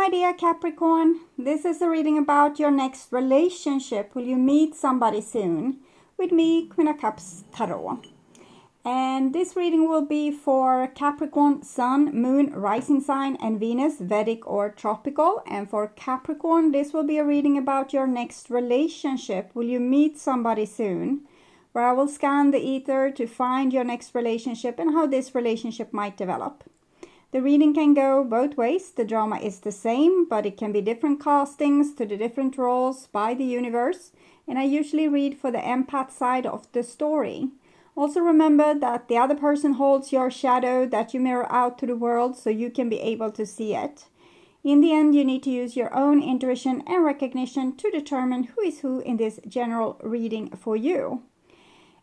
my dear Capricorn. This is a reading about your next relationship. Will you meet somebody soon? With me, Queen of Cups Tarot. And this reading will be for Capricorn, Sun, Moon, Rising Sign, and Venus, Vedic or Tropical. And for Capricorn, this will be a reading about your next relationship. Will you meet somebody soon? Where I will scan the ether to find your next relationship and how this relationship might develop. The reading can go both ways. The drama is the same, but it can be different castings to the different roles by the universe. And I usually read for the empath side of the story. Also remember that the other person holds your shadow that you mirror out to the world so you can be able to see it. In the end, you need to use your own intuition and recognition to determine who is who in this general reading for you.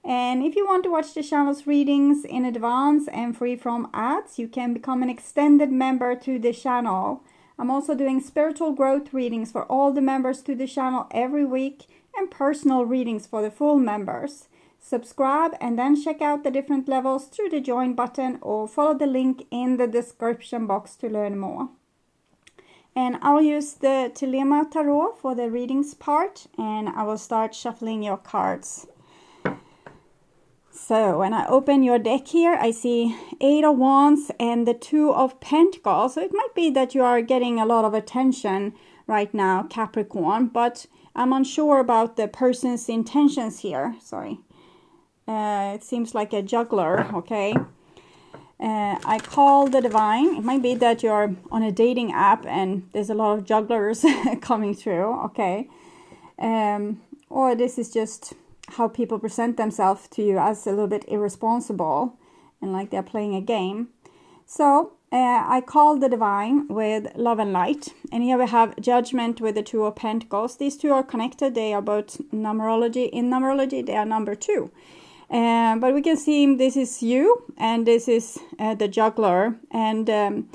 And if you want to watch the channel's readings in advance and free from ads, you can become an extended member to the channel. I'm also doing spiritual growth readings for all the members to the channel every week and personal readings for the full members. Subscribe and then check out the different levels through the join button or follow the link in the description box to learn more. And I'll use the THELEMA tarot for the readings part, and I will start shuffling your cards. So when I open your deck here, I see 8 of Wands and the 2 of Pentacles. So it might be that you are getting a lot of attention right now, Capricorn, but I'm unsure about the person's intentions here. Sorry. It seems like a juggler, okay? I call the divine. It might be that you're on a dating app and there's a lot of jugglers coming through, okay? Or this is just how people present themselves to you as a little bit irresponsible and like they're playing a game. So I call the divine with love and light. And here we have judgment with the 2 of Pentacles. These two are connected. They are both numerology. In numerology, they are number 2. But we can see this is you and this is the juggler. And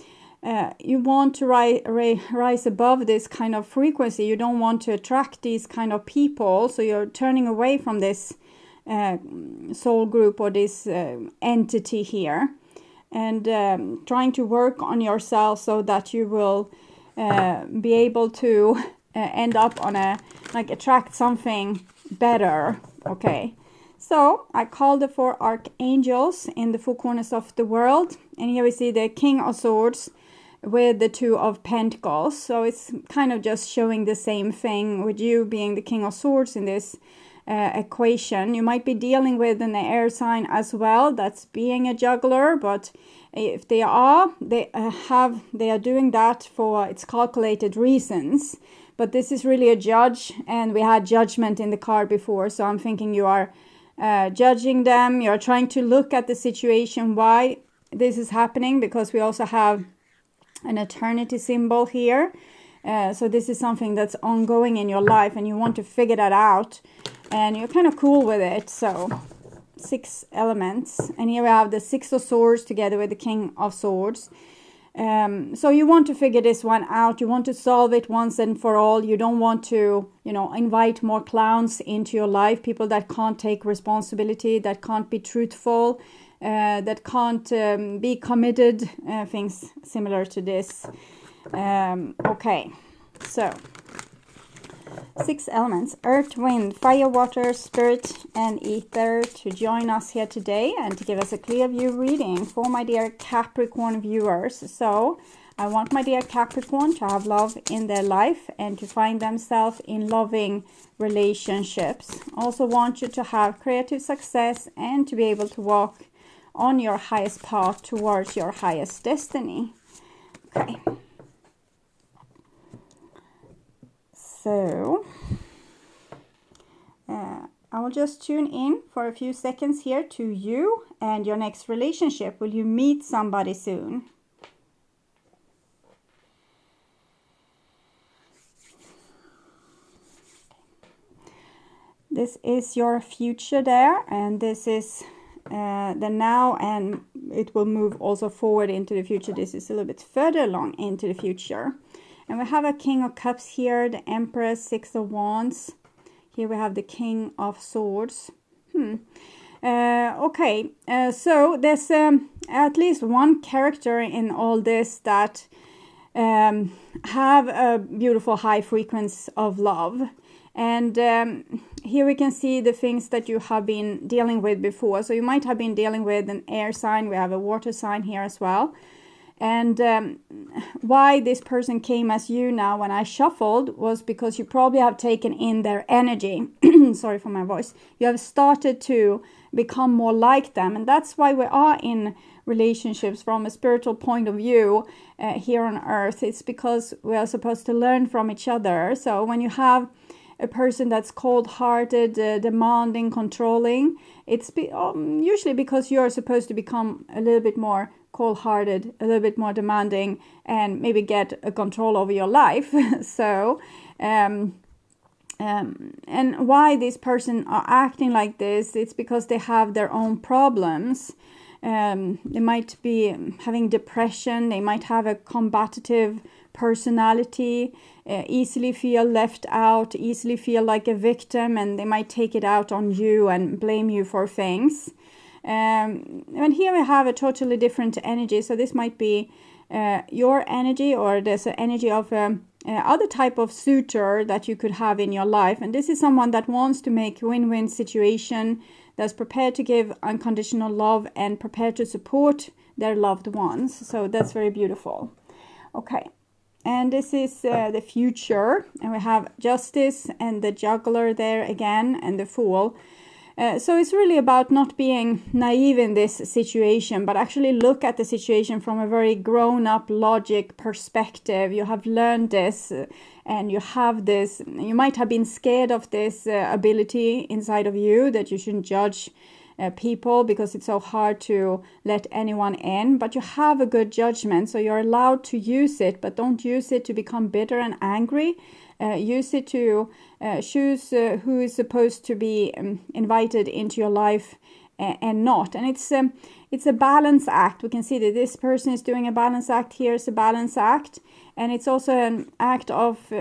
you want to rise above this kind of frequency. You don't want to attract these kind of people. So you're turning away from this soul group or this entity here. And trying to work on yourself so that you will be able to end up on attract something better. Okay. So I call the 4 archangels in the 4 corners of the world. And here we see the King of Swords with the 2 of Pentacles. So it's kind of just showing the same thing with you being the King of Swords in this equation. You might be dealing with an air sign as well that's being a juggler, but if they are doing that for its calculated reasons. But this is really a judge, and we had judgment in the card before, so I'm thinking you are judging them. You're trying to look at the situation, why this is happening, because we also have an eternity symbol here. So this is something that's ongoing in your life and you want to figure that out, and you're kind of cool with it. So 6 elements, and here we have the 6 of Swords together with the King of Swords. So you want to figure this one out. You want to solve it once and for all. You don't want to, invite more clowns into your life, people that can't take responsibility, that can't be truthful, that can't be committed, things similar to this. Okay, so 6 elements: earth, wind, fire, water, spirit, and ether to join us here today and to give us a clear view reading for my dear Capricorn viewers. So I want my dear Capricorn to have love in their life and to find themselves in loving relationships. Also want you to have creative success and to be able to walk on your highest path towards your highest destiny. Okay. So, I will just tune in for a few seconds here to you and your next relationship. Will you meet somebody soon? This is your future there, and this is the now, and it will move also forward into the future. This is a little bit further along into the future. And we have a King of Cups here, the Empress, 6 of Wands. Here we have the King of Swords. Okay, so there's at least one character in all this that have a beautiful high frequency of love. And here we can see the things that you have been dealing with before. So you might have been dealing with an air sign. We have a water sign here as well. And why this person came as you now when I shuffled was because you probably have taken in their energy. Sorry for my voice. You have started to become more like them. And that's why we are in relationships from a spiritual point of view here on earth. It's because we are supposed to learn from each other. So when you have a person that's cold-hearted, demanding, controlling, it's usually because you're supposed to become a little bit more cold-hearted, a little bit more demanding, and maybe get a control over your life. So, and why this person are acting like this, it's because they have their own problems. They might be having depression, they might have a combative personality, easily feel left out, easily feel like a victim, and they might take it out on you and blame you for things. And here we have a totally different energy. So this might be your energy, or there's an energy of other type of suitor that you could have in your life. And this is someone that wants to make win-win situation, that's prepared to give unconditional love and prepared to support their loved ones. So that's very beautiful. Okay. And this is the future, and we have Justice and the Juggler there again, and the Fool. So it's really about not being naive in this situation, but actually look at the situation from a very grown-up logic perspective. You have learned this, and you have this. You might have been scared of this ability inside of you, that you shouldn't judge people because it's so hard to let anyone in, but you have a good judgment, so you're allowed to use it, but don't use it to become bitter and angry. Use it to choose who is supposed to be invited into your life and not. And it's a balance act. We can see that this person is doing a balance act. Here's a balance act, and it's also an act of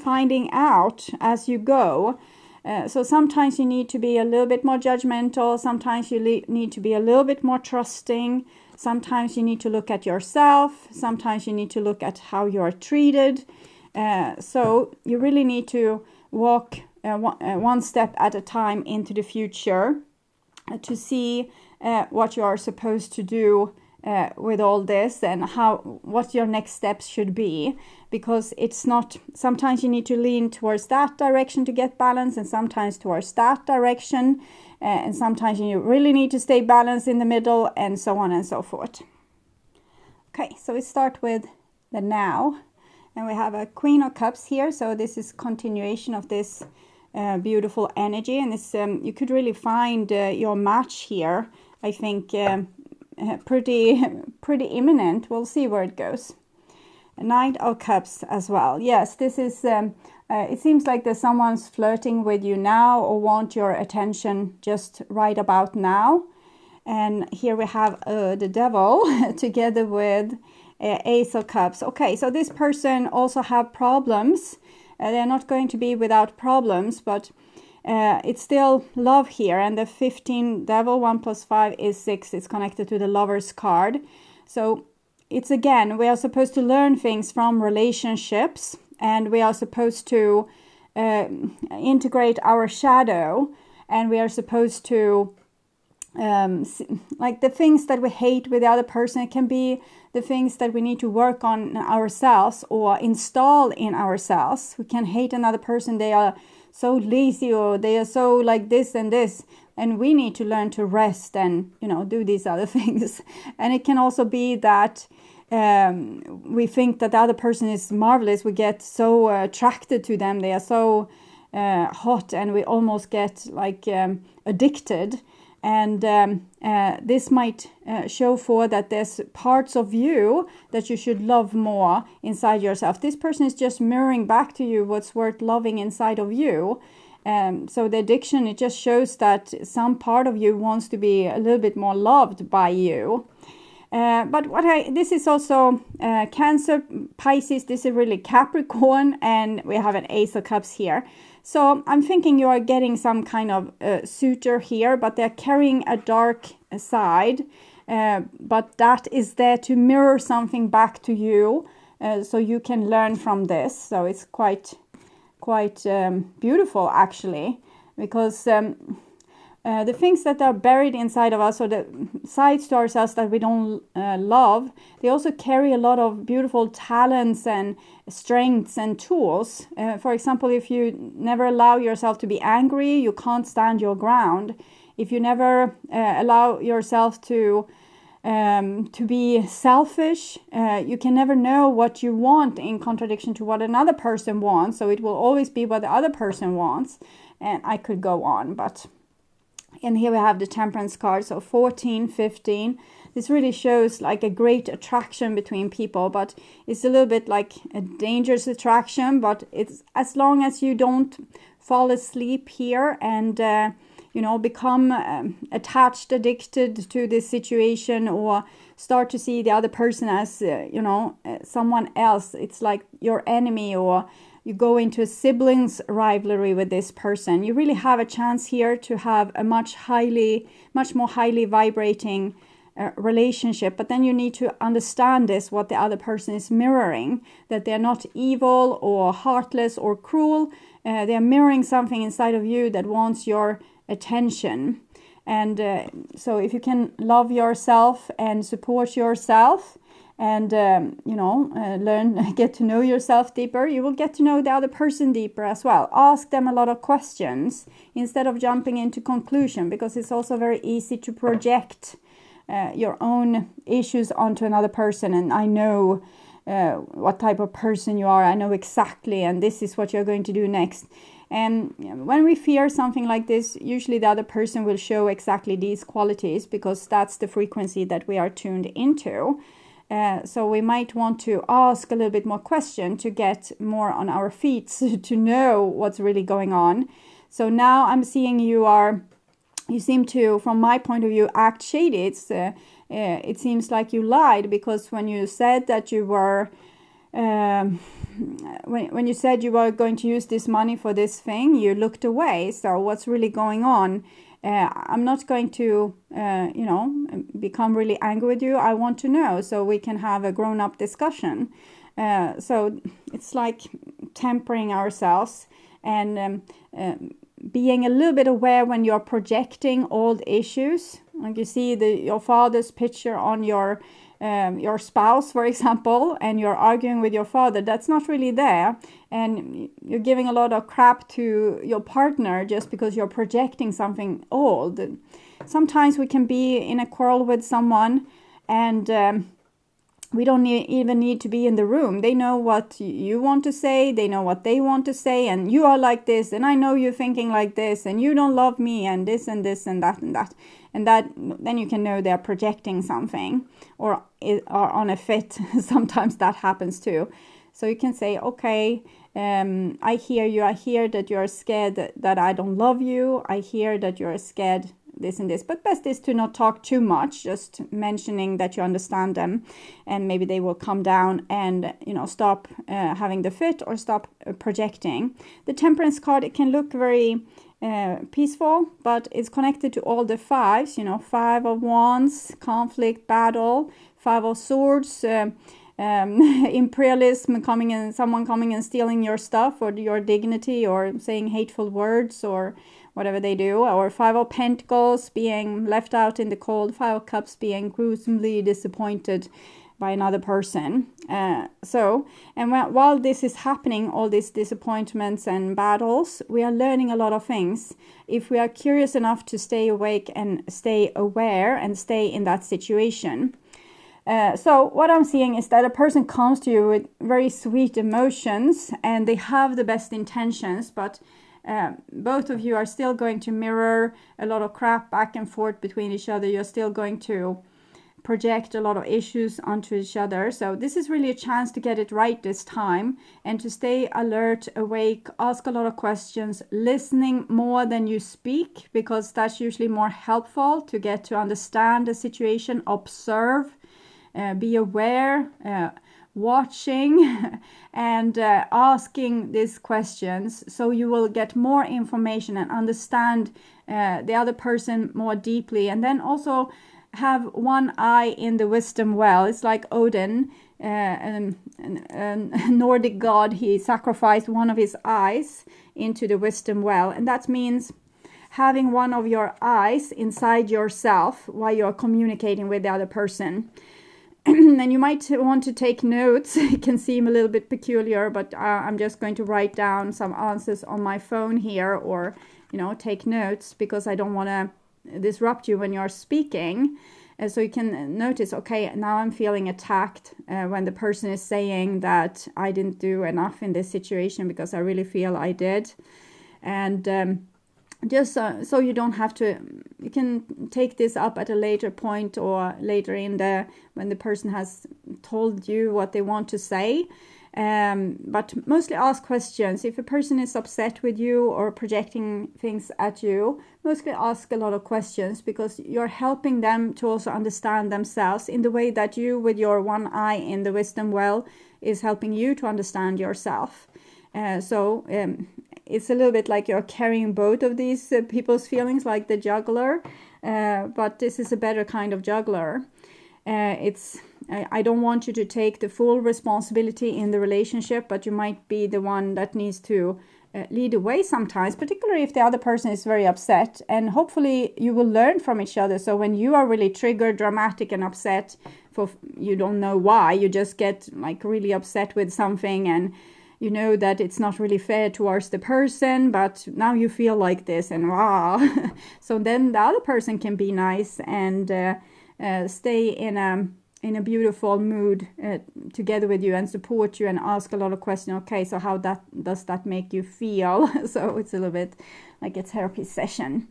finding out as you go. So sometimes you need to be a little bit more judgmental. Sometimes you need to be a little bit more trusting. Sometimes you need to look at yourself. Sometimes you need to look at how you are treated. So you really need to walk one step at a time into the future to see what you are supposed to do with all this, and what your next steps should be, because it's not, sometimes you need to lean towards that direction to get balance, and sometimes towards that direction, and sometimes you really need to stay balanced in the middle, and so on and so forth. Okay, so we start with the now, and we have a Queen of Cups here. So this is continuation of this beautiful energy, and this you could really find your match here. I think pretty imminent. We'll see where it goes. A Knight of Cups as well. Yes, this is it seems like there's someone's flirting with you now, or want your attention just right about now. And here we have the Devil together with Ace of Cups. Okay, so this person also have problems. They're not going to be without problems, but it's still love here. And the 15 Devil, 1 + 5 is 6. It's connected to the Lover's card. So it's again, we are supposed to learn things from relationships, and we are supposed to integrate our shadow, and we are supposed to like the things that we hate with the other person. It can be the things that we need to work on ourselves or install in ourselves. We can hate another person, they are so lazy, or they are so like this and this, and we need to learn to rest and do these other things. And it can also be that we think that the other person is marvelous. We get so attracted to them, they are so hot, and we almost get like addicted. And this might show for that there's parts of you that you should love more inside yourself. This person is just mirroring back to you what's worth loving inside of you. So the addiction, it just shows that some part of you wants to be a little bit more loved by you. But this is also Cancer, Pisces. This is really Capricorn, and we have an Ace of Cups here. So I'm thinking you are getting some kind of suitor here, but they're carrying a dark side. But that is there to mirror something back to you. so you can learn from this. So it's quite beautiful, actually, because the things that are buried inside of us, or the sides to ourselves that we don't love, they also carry a lot of beautiful talents and strengths and tools. For example, if you never allow yourself to be angry, you can't stand your ground. If you never allow yourself to be selfish, you can never know what you want in contradiction to what another person wants. So it will always be what the other person wants. And I could go on, but... And here we have the Temperance card, so 14, 15. This really shows like a great attraction between people, but it's a little bit like a dangerous attraction. But it's as long as you don't fall asleep here and, become attached, addicted to this situation, or start to see the other person as, someone else. It's like your enemy, or you go into a siblings rivalry with this person. You really have a chance here to have a much more highly vibrating relationship. But then you need to understand this, what the other person is mirroring, that they're not evil or heartless or cruel. They're mirroring something inside of you that wants your attention. And so if you can love yourself and support yourself, and get to know yourself deeper, you will get to know the other person deeper as well. Ask them a lot of questions instead of jumping into conclusion, because it's also very easy to project your own issues onto another person. And I know what type of person you are. I know exactly, and this is what you're going to do next. And when we fear something like this, usually the other person will show exactly these qualities, because that's the frequency that we are tuned into. So we might want to ask a little bit more question to get more on our feet to know what's really going on. So now I'm seeing you seem to, from my point of view, act shady. It seems like you lied, because when you said that you were, when you said you were going to use this money for this thing, you looked away. So what's really going on? I'm not going to, become really angry with you. I want to know so we can have a grown-up discussion. So it's like tempering ourselves and being a little bit aware when you're projecting old issues. Like you see your father's picture on your spouse, for example, and you're arguing with your father. That's not really there, and you're giving a lot of crap to your partner just because you're projecting something old. Sometimes we can be in a quarrel with someone, and we don't even need to be in the room. They know what you want to say, they know what they want to say, and you are like this, and I know you're thinking like this, and you don't love me, and this and this and that and that. And that, then you can know they're projecting something or are on a fit. Sometimes that happens too. So you can say, okay, I hear you. I hear that you're scared that I don't love you. I hear that you're scared this and this. But best is to not talk too much, just mentioning that you understand them. And maybe they will come down and, stop having the fit or stop projecting. The Temperance card, it can look very... peaceful, but it's connected to all the fives, 5 of Wands, conflict, battle, 5 of Swords, imperialism, someone coming and stealing your stuff or your dignity, or saying hateful words or whatever they do, or 5 of Pentacles, being left out in the cold, 5 of Cups, being gruesomely disappointed by another person. While this is happening, all these disappointments and battles, we are learning a lot of things. If we are curious enough to stay awake and stay aware and stay in that situation. So what I'm seeing is that a person comes to you with very sweet emotions and they have the best intentions, but both of you are still going to mirror a lot of crap back and forth between each other. You're still going to project a lot of issues onto each other. So this is really a chance to get it right this time and to stay alert, awake, ask a lot of questions, listening more than you speak, because that's usually more helpful to get to understand the situation, observe, be aware, watching and asking these questions, so you will get more information and understand the other person more deeply. And then also have one eye in the wisdom well. It's like Odin, a Nordic god. He sacrificed one of his eyes into the wisdom well, and that means having one of your eyes inside yourself while you're communicating with the other person. And you might want to take notes. It can seem a little bit peculiar, but I'm just going to write down some answers on my phone here, or take notes, because I don't want to disrupt you when you're speaking. So you can notice, okay, now I'm feeling attacked when the person is saying that I didn't do enough in this situation, because I really feel I did. And just so you don't have to, you can take this up at a later point, or later when the person has told you what they want to say. But mostly ask questions. If a person is upset with you or projecting things at you, mostly ask a lot of questions, because you're helping them to also understand themselves in the way that you, with your one eye in the wisdom well, is helping you to understand yourself. So it's a little bit like you're carrying both of these people's feelings, like the juggler, but this is a better kind of juggler. I don't want you to take the full responsibility in the relationship, but you might be the one that needs to lead the way sometimes, particularly if the other person is very upset. And hopefully you will learn from each other. So when you are really triggered, dramatic and upset, for you don't know why, you just get like really upset with something, and you know that it's not really fair towards the person, but now you feel like this, and wow. So then the other person can be nice and stay in a beautiful mood together with you and support you and ask a lot of questions. Okay, so how does that make you feel? So it's a little bit like a therapy session.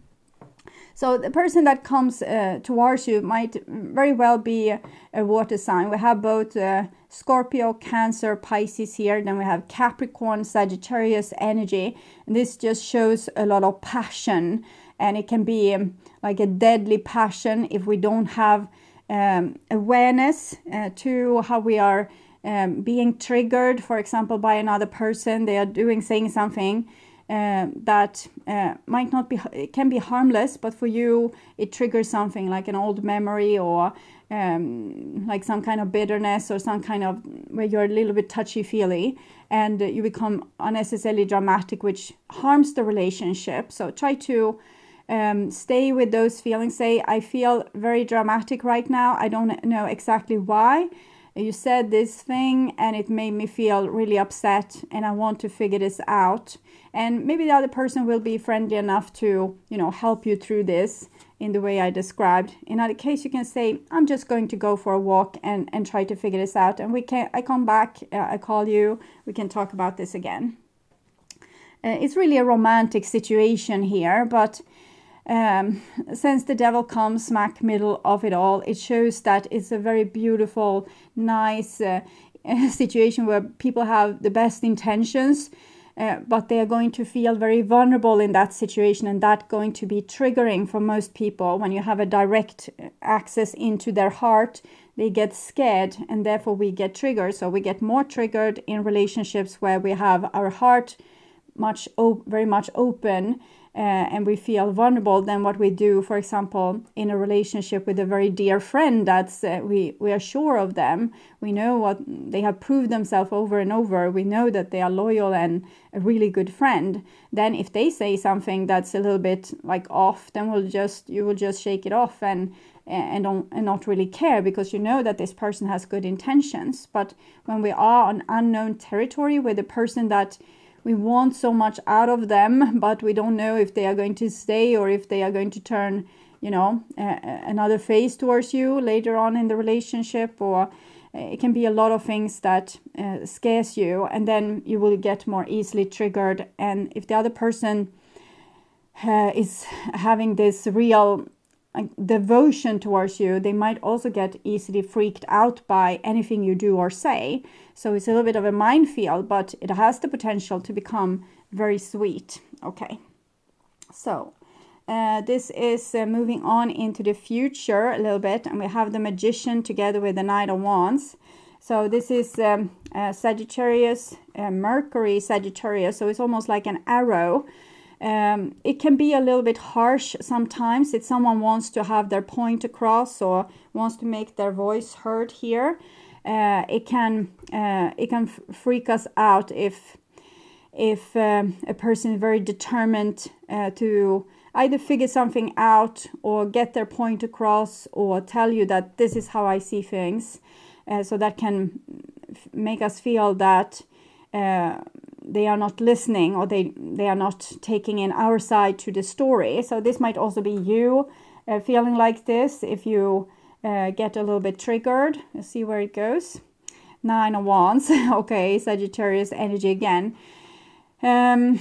So the person that comes towards you might very well be a water sign. We have both Scorpio, Cancer, Pisces here. Then we have Capricorn, Sagittarius energy. And this just shows a lot of passion. And it can be like a deadly passion if we don't have awareness to how we are being triggered, for example, by another person. They are saying something that might not be, it can be harmless, but for you it triggers something like an old memory, or like some kind of bitterness, or some kind of where you're a little bit touchy-feely, and you become unnecessarily dramatic, which harms the relationship. So try to stay with those feelings. Say, I feel very dramatic right now. I don't know exactly why. You said this thing and it made me feel really upset, and I want to figure this out. And maybe the other person will be friendly enough to, help you through this in the way I described. In other case, you can say, I'm just going to go for a walk and try to figure this out. And I come back, I call you, we can talk about this again. It's really a romantic situation here, but since the devil comes smack middle of it all, it shows that it's a very beautiful, nice situation where people have the best intentions, but they are going to feel very vulnerable in that situation, and that's going to be triggering for most people. When you have a direct access into their heart, they get scared, and therefore we get triggered. So we get more triggered in relationships where we have our heart very much open, and we feel vulnerable, than what we do, for example, in a relationship with a very dear friend that's we are sure of them. We know what they have proved themselves over and over. We know that they are loyal and a really good friend. Then if they say something that's a little bit like off, then you will just shake it off and not really care, because you know that this person has good intentions. But when we are on unknown territory with a person that we want so much out of them, but we don't know if they are going to stay or if they are going to turn, another face towards you later on in the relationship, or it can be a lot of things that scares you, and then you will get more easily triggered. And if the other person is having this real devotion towards you, they might also get easily freaked out by anything you do or say. So it's a little bit of a minefield, but it has the potential to become very sweet. Okay, so this is moving on into the future a little bit, and we have the Magician together with the Knight of Wands. So this is Sagittarius, Mercury Sagittarius, so it's almost like an arrow. It can be a little bit harsh sometimes if someone wants to have their point across or wants to make their voice heard here. It can freak us out if a person is very determined to either figure something out or get their point across or tell you that this is how I see things. So that can make us feel that they are not listening or they are not taking in our side to the story. So this might also be you feeling like this if you get a little bit triggered. Let's see where it goes. 9 of Wands. Okay, Sagittarius energy again. I'm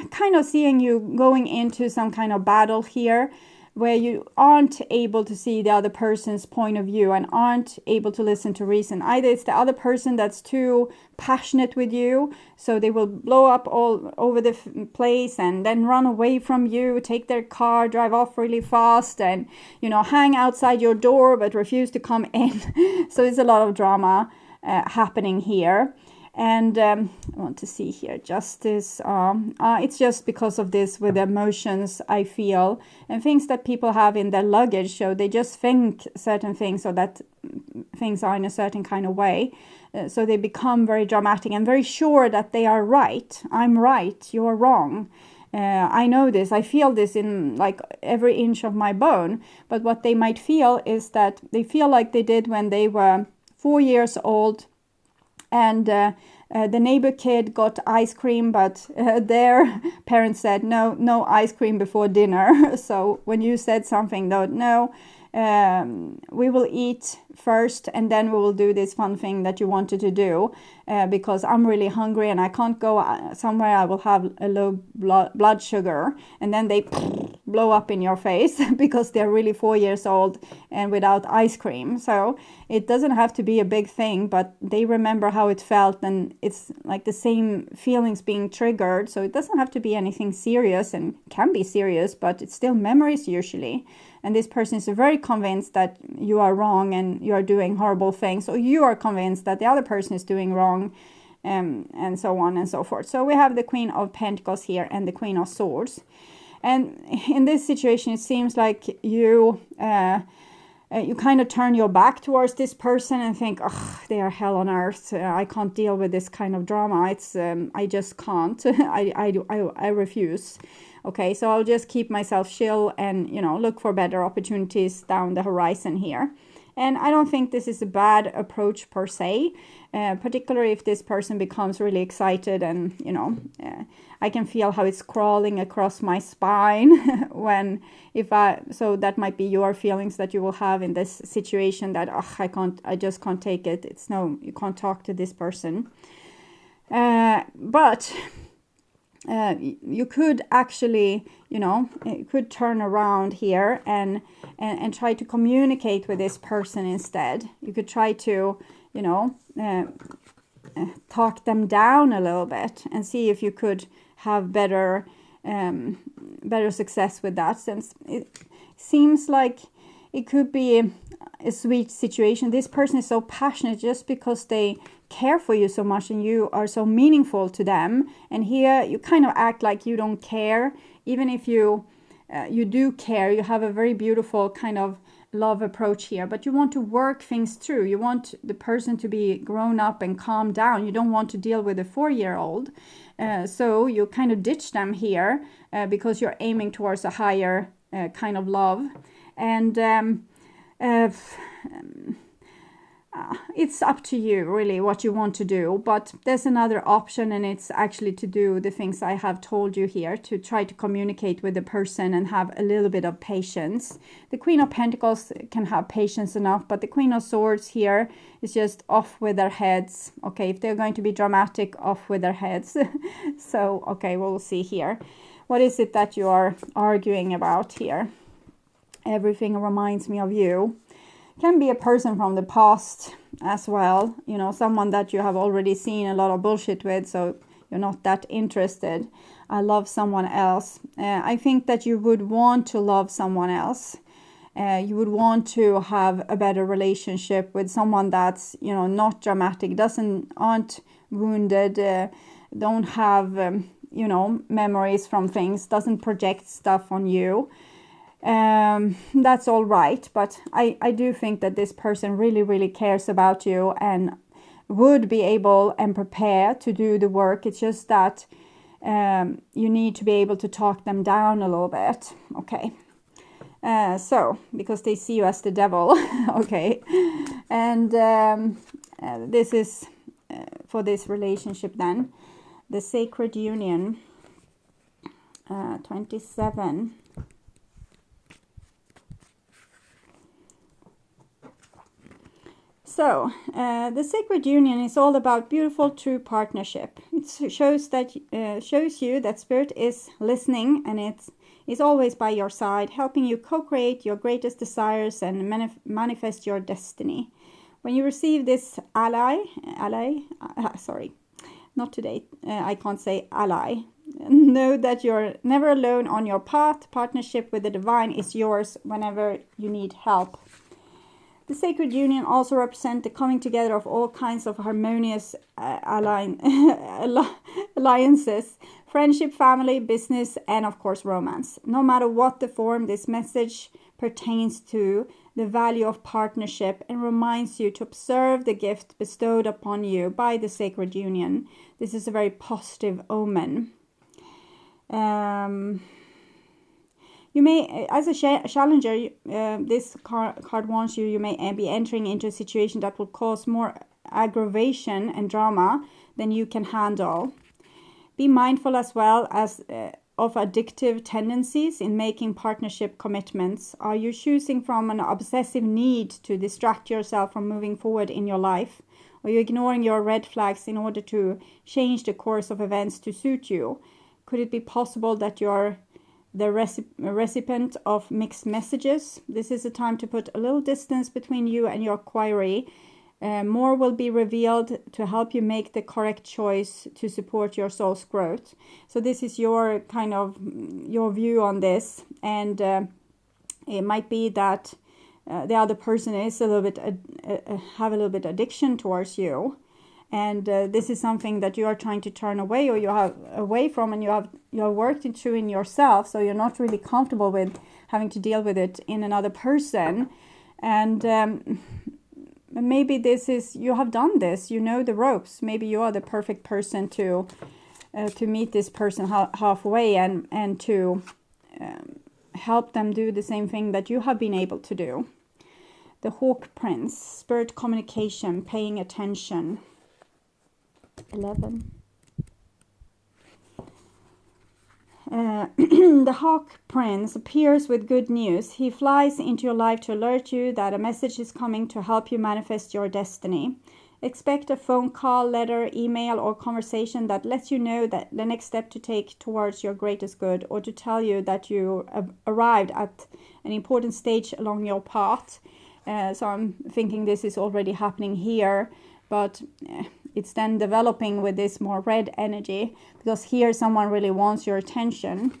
kind of seeing you going into some kind of battle here where you aren't able to see the other person's point of view and aren't able to listen to reason. Either it's the other person that's too passionate with you, so they will blow up all over the place and then run away from you, take their car, drive off really fast and, hang outside your door but refuse to come in. So it's a lot of drama happening here. And I want to see here, justice. It's just because of this with emotions, I feel, and things that people have in their luggage. So they just think certain things or that things are in a certain kind of way. So they become very dramatic and very sure that they are right. I'm right, you're wrong. I know this, I feel this in like every inch of my bone. But what they might feel is that they feel like they did when they were 4 years old. And the neighbor kid got ice cream, but their parents said, no ice cream before dinner. So when you said something, no, we will eat first and then we will do this fun thing that you wanted to do because I'm really hungry and I can't go somewhere I will have a low blood sugar. And then they blow up in your face because they're really 4 years old and without ice cream. So it doesn't have to be a big thing, but they remember how it felt and it's like the same feelings being triggered. So it doesn't have to be anything serious and can be serious, but it's still memories usually. And this person is very convinced that you are wrong and you are doing horrible things, or you are convinced that the other person is doing wrong, and so on and so forth. So we have the Queen of Pentacles here and the Queen of Swords. And in this situation, it seems like you kind of turn your back towards this person and think, oh, they are hell on earth. I can't deal with this kind of drama. It's I just can't. I refuse. Okay, so I'll just keep myself chill and, look for better opportunities down the horizon here. And I don't think this is a bad approach per se, particularly if this person becomes really excited and, I can feel how it's crawling across my spine so that might be your feelings that you will have in this situation that, I just can't take it. You can't talk to this person. But you could actually, you could turn around here and try to communicate with this person instead. You could try to, talk them down a little bit and see if you could have better success with that, since it seems like it could be a sweet situation. This person is so passionate just because they care for you so much and you are so meaningful to them. And here you kind of act like you don't care, even if you do care. You have a very beautiful kind of love approach here, but you want to work things through. You want the person to be grown up and calm down. You don't want to deal with a 4-year-old. So you kind of ditch them here because you're aiming towards a higher kind of love. And it's up to you really what you want to do, but there's another option, and it's actually to do the things I have told you here, to try to communicate with the person and have a little bit of patience. The Queen of Pentacles can have patience enough, but the Queen of Swords here is just off with their heads. Okay, if they're going to be dramatic, off with their heads. So okay, we'll see here. What is it that you are arguing about here? Everything reminds me of you. Can be a person from the past as well, someone that you have already seen a lot of bullshit with, so you're not that interested. I love someone else. I think that you would want to love someone else. You would want to have a better relationship with someone that's, not dramatic, aren't wounded, don't have memories from things, doesn't project stuff on you. That's all right. But I do think that this person really, really cares about you and would be able and prepare to do the work. It's just that you need to be able to talk them down a little bit. Okay. So, because they see you as the devil. Okay. And this is for this relationship then. The Sacred Union, 27. So, the Sacred Union is all about beautiful, true partnership. It shows you that Spirit is listening, and it is always by your side, helping you co-create your greatest desires and manifest your destiny. When you receive this not today, I can't say ally. Know that you're never alone on your path. Partnership with the divine is yours whenever you need help. The Sacred Union also represents the coming together of all kinds of harmonious alliances, friendship, family, business, and of course romance. No matter what the form, this message pertains to the value of partnership and reminds you to observe the gift bestowed upon you by the Sacred Union. This is a very positive omen. You may, as a challenger, this card warns you, you may be entering into a situation that will cause more aggravation and drama than you can handle. Be mindful as well as of addictive tendencies in making partnership commitments. Are you choosing from an obsessive need to distract yourself from moving forward in your life? Are you ignoring your red flags in order to change the course of events to suit you? Could it be possible that you're the recipient of mixed messages? This is a time to put a little distance between you and your query. More will be revealed to help you make the correct choice to support your soul's growth. So this is your kind of your view on this, and it might be that the other person is a little bit have a little bit addiction towards you. And this is something that you are trying to turn away, or you have away from, and you have worked it through in yourself. So you're not really comfortable with having to deal with it in another person. And maybe this is, you have done this, you know the ropes. Maybe you are the perfect person to meet this person halfway and to help them do the same thing that you have been able to do. The Hawk Prince, spirit communication, paying attention. 11. The Hawk Prince appears with good news. He flies into your life to alert you that a message is coming to help you manifest your destiny. Expect a phone call, letter, email, or conversation that lets you know that the next step to take towards your greatest good, or to tell you that you arrived at an important stage along your path. So I'm thinking this is already happening here, but it's then developing with this more red energy, because here someone really wants your attention.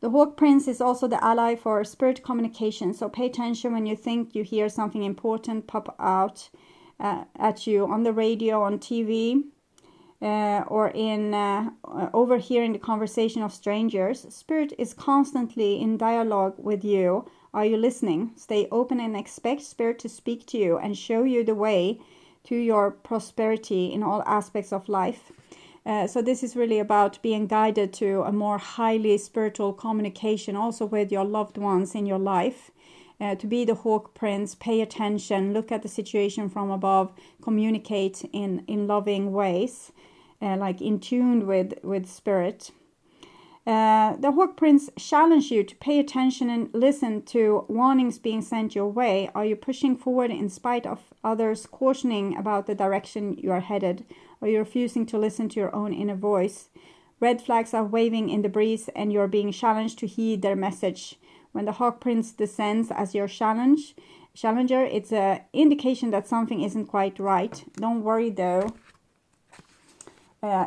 The Hawk Prince is also the ally for spirit communication, so pay attention when you think you hear something important pop out at you on the radio, on TV, or in overhearing the conversation of strangers. Spirit is constantly in dialogue with you. Are you listening? Stay open and expect Spirit to speak to you and show you the way to your prosperity in all aspects of life. So this is really about being guided to a more highly spiritual communication also with your loved ones in your life. To be the Hawk Prince, pay attention, look at the situation from above, communicate in loving ways, like in tune with Spirit. The Hawk Prince challenge you to pay attention and listen to warnings being sent your way. Are you pushing forward in spite of others cautioning about the direction you are headed? Or are you refusing to listen to your own inner voice? Red flags are waving in the breeze and you're being challenged to heed their message. When the Hawk Prince descends as your challenger, it's an indication that something isn't quite right. Don't worry though.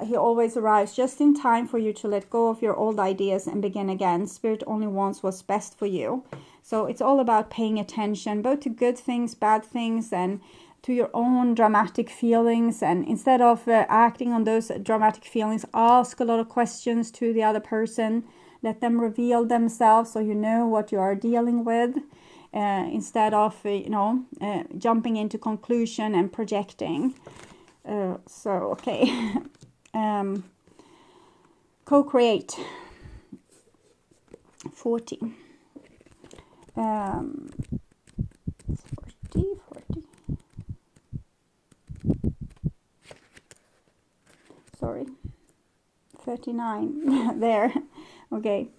He always arrives just in time for you to let go of your old ideas and begin again. Spirit only wants what's best for you. So it's all about paying attention, both to good things, bad things, and to your own dramatic feelings, and instead of acting on those dramatic feelings, ask a lot of questions to the other person. Let them reveal themselves so you know what you are dealing with, instead of jumping into conclusion and projecting. Okay. Co-create. 40. 40. Sorry. 39. There. Okay.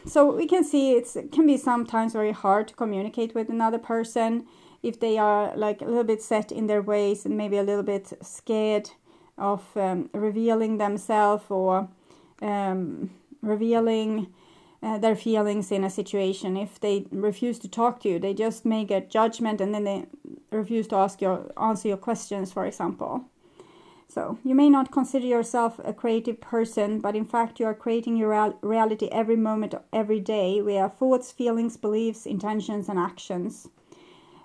So we can see it can be sometimes very hard to communicate with another person if they are like a little bit set in their ways and maybe a little bit scared of revealing themselves or revealing their feelings in a situation. If they refuse to talk to you, they just make a judgment and then they refuse to answer your questions, for example. So you may not consider yourself a creative person, but in fact you are creating your reality every moment, every day. We have thoughts, feelings, beliefs, intentions, and actions.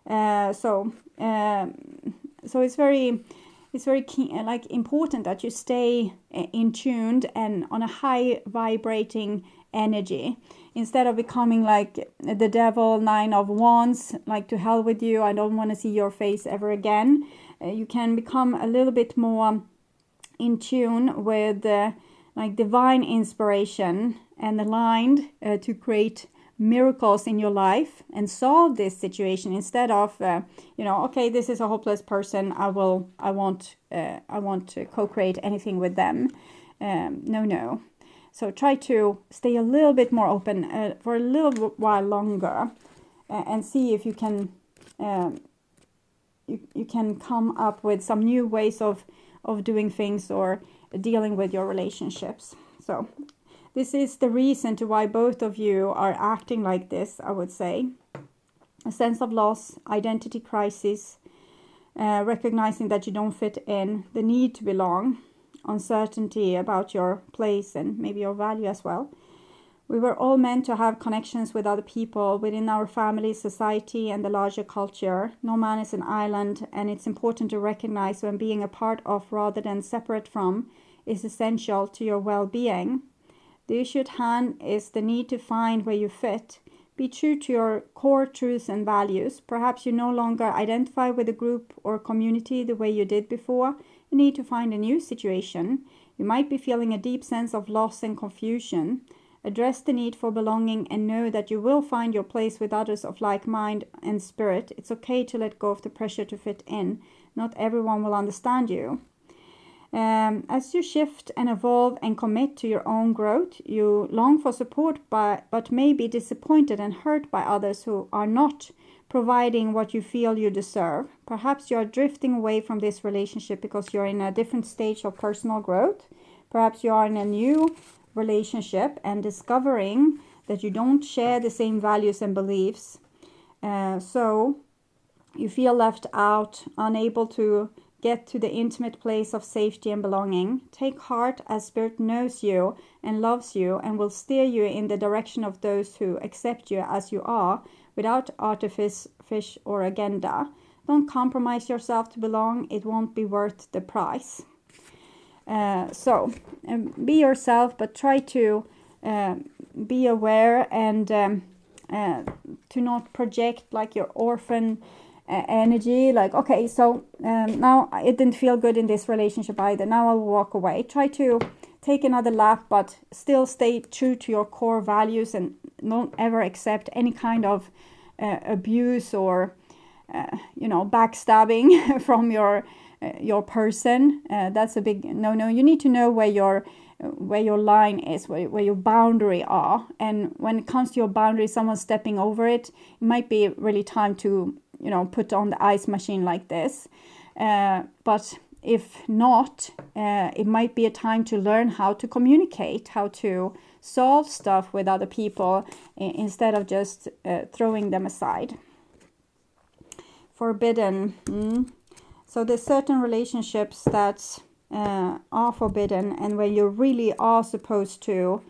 So it's very key, important that you stay in tuned and on a high vibrating energy, instead of becoming like the devil, 9 of Wands, like to hell with you, I don't want to see your face ever again. You can become a little bit more in tune with divine inspiration and aligned to create miracles in your life and solve this situation, instead of okay, this is a hopeless person, I won't co-create anything with them. No. So try to stay a little bit more open for a little while longer, and see if you can you can come up with some new ways of doing things or dealing with your relationships. So this is the reason to why both of you are acting like this, I would say. A sense of loss, identity crisis, recognizing that you don't fit in, the need to belong, uncertainty about your place and maybe your value as well. We were all meant to have connections with other people within our family, society, and the larger culture. No man is an island, and it's important to recognize when being a part of rather than separate from is essential to your well-being. The issue at hand is the need to find where you fit. Be true to your core truths and values. Perhaps you no longer identify with a group or community the way you did before. You need to find a new situation. You might be feeling a deep sense of loss and confusion. Address the need for belonging and know that you will find your place with others of like mind and spirit. It's okay to let go of the pressure to fit in. Not everyone will understand you. As you shift and evolve and commit to your own growth, you long for support but may be disappointed and hurt by others who are not providing what you feel you deserve. Perhaps you are drifting away from this relationship because you're in a different stage of personal growth. Perhaps you are in a new relationship and discovering that you don't share the same values and beliefs. So you feel left out, unable to get to the intimate place of safety and belonging. Take heart, as Spirit knows you and loves you and will steer you in the direction of those who accept you as you are without artifice, fish, or agenda. Don't compromise yourself to belong. It won't be worth the price. So be yourself, but try to be aware and to not project like your orphan energy, like, okay, so now it didn't feel good in this relationship either, now I'll walk away. Try to take another lap, but still stay true to your core values and don't ever accept any kind of abuse or backstabbing from your person. That's a big no. You need to know where your line is, where your boundary are, and when it comes to your boundary, someone stepping over it, it might be really time to put on the ice machine like this. But if not, it might be a time to learn how to communicate, how to solve stuff with other people instead of just throwing them aside. Forbidden. So there's certain relationships that are forbidden, and where you really are supposed to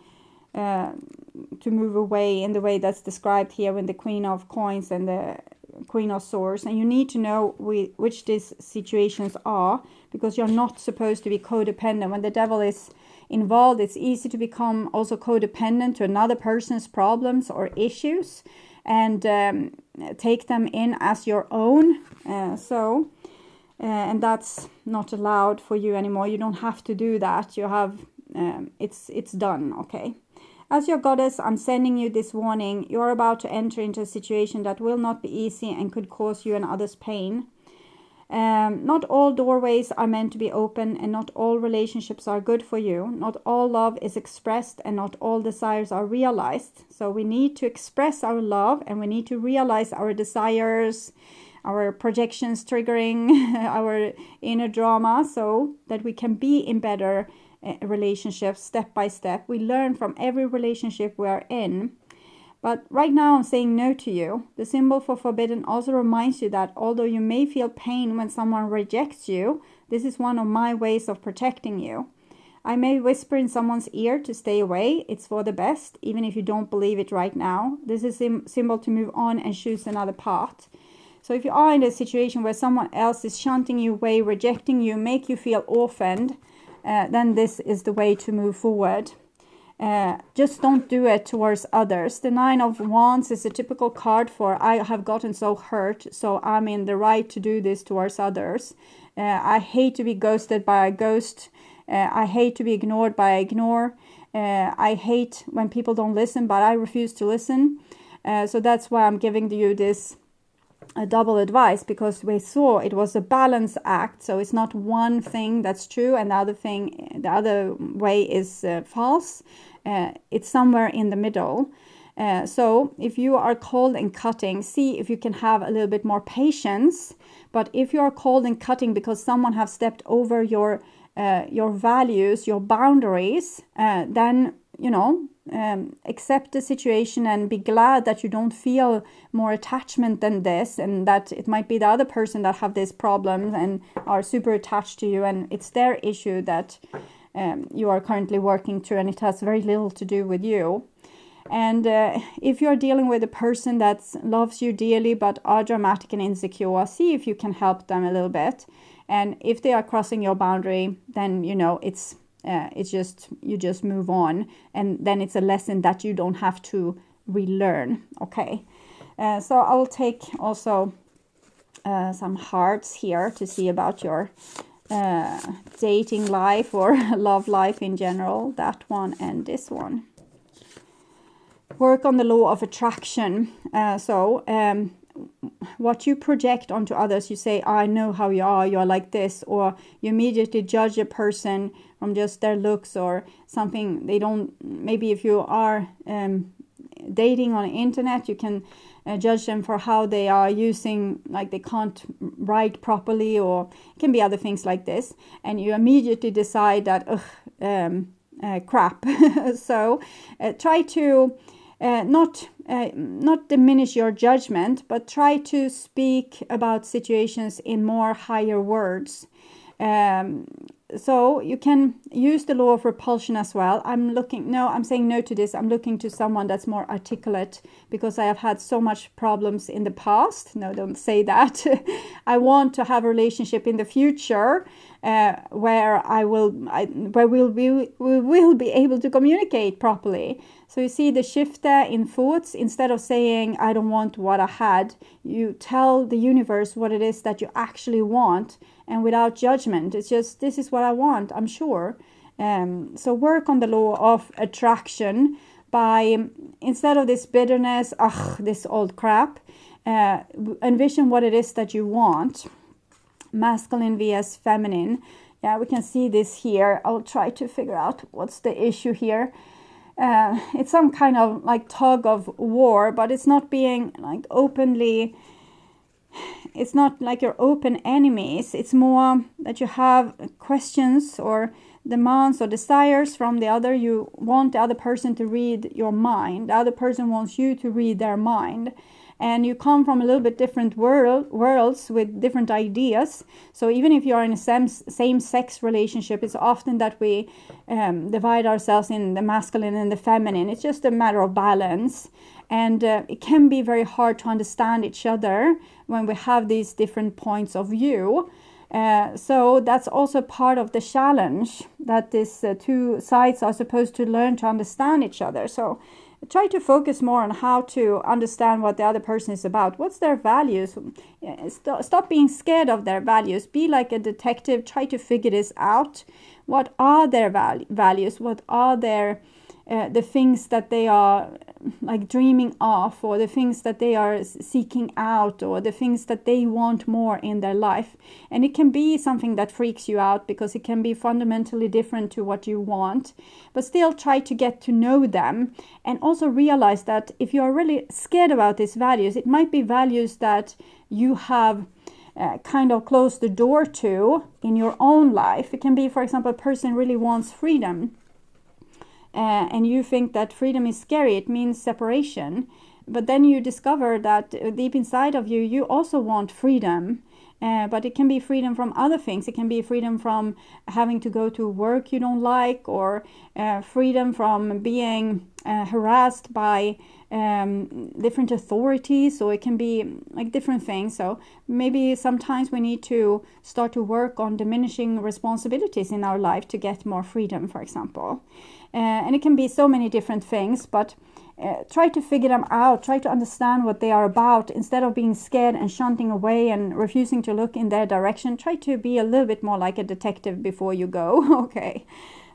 move away in the way that's described here with the Queen of Coins and the Queen of Swords, and you need to know which these situations are, because you're not supposed to be codependent. When the devil is involved, it's easy to become also codependent to another person's problems or issues, and take them in as your own. And that's not allowed for you anymore. You don't have to do that. You have it's done. Okay. As your goddess, I'm sending you this warning. You're about to enter into a situation that will not be easy and could cause you and others pain. Not all doorways are meant to be open, and not all relationships are good for you. Not all love is expressed, and not all desires are realized. So we need to express our love, and we need to realize our desires, our projections triggering our inner drama, so that we can be in better relationships step by step. We learn from every relationship we are in. But right now I'm saying no to you. The symbol for forbidden also reminds you that although you may feel pain when someone rejects you, this is one of my ways of protecting you. I may whisper in someone's ear to stay away. It's for the best, even if you don't believe it right now. This is a symbol to move on and choose another path. So if you are in a situation where someone else is shunting you away, rejecting you, make you feel orphaned, then this is the way to move forward. Just don't do it towards others. The 9 of Wands is a typical card for I have gotten so hurt, so I'm in the right to do this towards others. I hate to be ghosted by a ghost. I hate to be ignored by ignore. I hate when people don't listen, but I refuse to listen. So that's why I'm giving you this double advice, because we saw it was a balance act. So it's not one thing that's true and the other way is false. It's somewhere in the middle. So if you are cold and cutting, see if you can have a little bit more patience. But if you are cold and cutting because someone have stepped over your values, your boundaries, then accept the situation and be glad that you don't feel more attachment than this, and that it might be the other person that have this problem and are super attached to you, and it's their issue that you are currently working through, and it has very little to do with you. And if you're dealing with a person that loves you dearly but are dramatic and insecure, see if you can help them a little bit. And if they are crossing your boundary, then it's just, you just move on, and then it's a lesson that you don't have to relearn. Okay, so I will take also some hearts here to see about your dating life or love life in general. That one and this one. Work on the law of attraction. What you project onto others, you say, I know how you are like this, or you immediately judge a person from just their looks or something they don't. Maybe if you are dating on the internet, you can judge them for how they are using, like they can't write properly, or it can be other things like this, and you immediately decide that crap. So try to not diminish your judgment, but try to speak about situations in more higher words. So you can use the law of repulsion as well. I'm saying no to this. I'm looking to someone that's more articulate, because I have had so much problems in the past. No, don't say that. I want to have a relationship in the future where we will be able to communicate properly. So you see the shift there in thoughts. Instead of saying, I don't want what I had, you tell the universe what it is that you actually want, and without judgment. It's just, this is what I want, I'm sure. So work on the law of attraction by, instead of this bitterness, this old crap, envision what it is that you want. Masculine vs feminine. Yeah, we can see this here. I'll try to figure out what's the issue here. It's some kind of like tug of war, but it's not being like openly, it's not like you're open enemies. It's more that you have questions or demands or desires from the other. You want the other person to read your mind. The other person wants you to read their mind. and you come from a little bit different worlds with different ideas. So even if you are in a same-sex relationship, it's often that we divide ourselves in the masculine and the feminine. It's just a matter of balance. And it can be very hard to understand each other when we have these different points of view. So that's also part of the challenge, that these two sides are supposed to learn to understand each other. So try to focus more on how to understand what the other person is about. What's their values? Stop being scared of their values. Be like a detective. Try to figure this out. What are their values? What are their the things that they are like dreaming of, or the things that they are seeking out, or the things that they want more in their life. And it can be something that freaks you out because it can be fundamentally different to what you want, but still try to get to know them. And also realize that if you are really scared about these values, it might be values that you have kind of closed the door to in your own life. It can be, for example, a person really wants freedom, and you think that freedom is scary, it means separation. But then you discover that deep inside of you, you also want freedom. But it can be freedom from other things. It can be freedom from having to go to work you don't like, or freedom from being harassed by different authorities, or it can be like different things. So maybe sometimes we need to start to work on diminishing responsibilities in our life to get more freedom, for example. And it can be so many different things, but try to figure them out. Try to understand what they are about instead of being scared and shunting away and refusing to look in their direction. Try to be a little bit more like a detective before you go. Okay.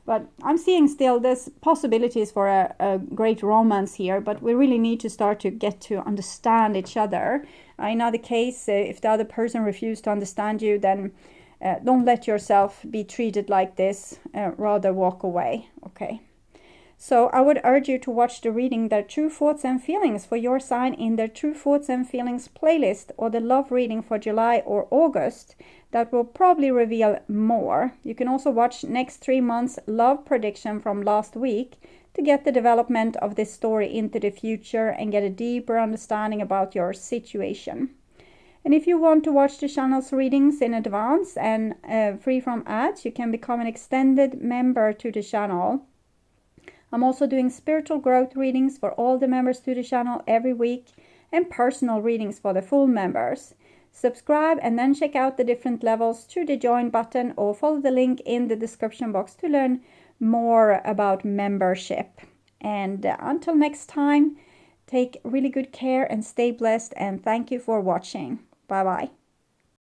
But I'm seeing still there's possibilities for a great romance here, but we really need to start to get to understand each other. In other case, if the other person refuses to understand you, then don't let yourself be treated like this. Rather walk away. Okay. So I would urge you to watch the reading Their True Thoughts and Feelings for your sign in their True Thoughts and Feelings playlist, or the love reading for July or August. That will probably reveal more. You can also watch next 3 months love prediction from last week to get the development of this story into the future and get a deeper understanding about your situation. And if you want to watch the channel's readings in advance and free from ads, you can become an extended member to the channel. I'm also doing spiritual growth readings for all the members to the channel every week, and personal readings for the full members. Subscribe and then check out the different levels through the join button, or follow the link in the description box to learn more about membership. And until next time, take really good care and stay blessed, and thank you for watching. Bye bye.